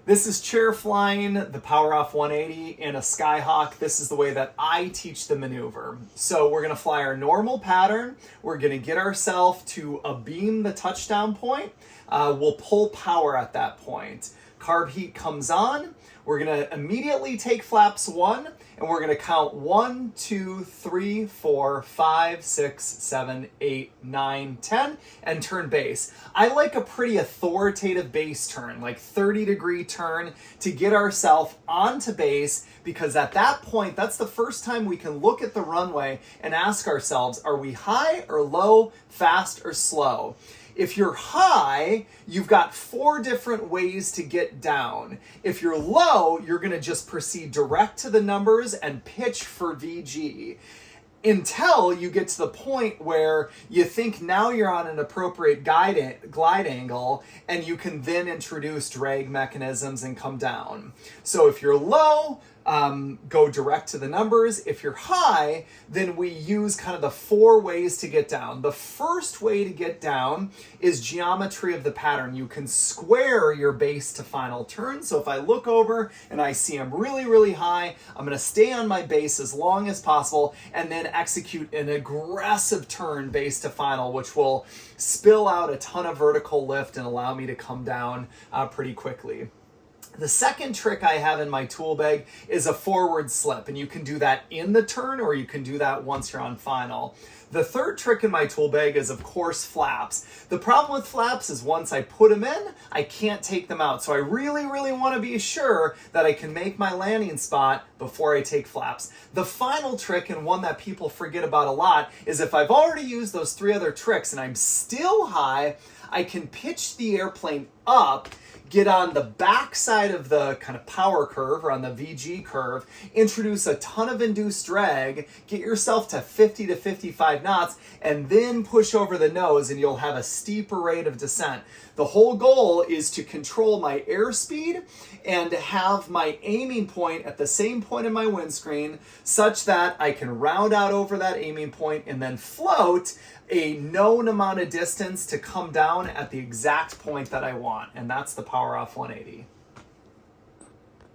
This is chair flying, the power off 180 in a Skyhawk. This is the way that I teach the maneuver. So we're gonna fly our normal pattern. We're gonna get ourselves to a beam the touchdown point. We'll pull power at that point. Carb heat comes on. We're gonna immediately take flaps 1, and we're gonna count 1, 2, 3, 4, 5, 6, 7, 8, 9, 10, and turn base. I like a pretty authoritative base turn, like 30-degree turn, to get ourselves onto base, because at that point, that's the first time we can look at the runway and ask ourselves, are we high or low, fast or slow? If you're high, you've got 4 different ways to get down. If you're low, you're gonna just proceed direct to the numbers and pitch for VG until you get to the point where you think now you're on an appropriate glide angle, and you can then introduce drag mechanisms and come down. So if you're low, go direct to the numbers. If you're high, then we use kind of the 4 ways to get down. The first way to get down is geometry of the pattern. You can square your base to final turn. So if I look over and I see I'm really, really high, I'm gonna stay on my base as long as possible and then execute an aggressive turn base to final, which will spill out a ton of vertical lift and allow me to come down pretty quickly. The second trick I have in my tool bag is a forward slip, and you can do that in the turn or you can do that once you're on final. The third trick in my tool bag is, of course, flaps. The problem with flaps is once I put them in, I can't take them out. So I really, really want to be sure that I can make my landing spot before I take flaps. The final trick, and one that people forget about a lot, is if I've already used those 3 other tricks and I'm still high, I can pitch the airplane up, get on the back side of the kind of power curve or on the VG curve, introduce a ton of induced drag, get yourself to 50 to 55 knots, and then push over the nose, and you'll have a steeper rate of descent. The whole goal is to control my airspeed and have my aiming point at the same point in my windscreen such that I can round out over that aiming point and then float a known amount of distance to come down at the exact point that I want. And that's the power off 180.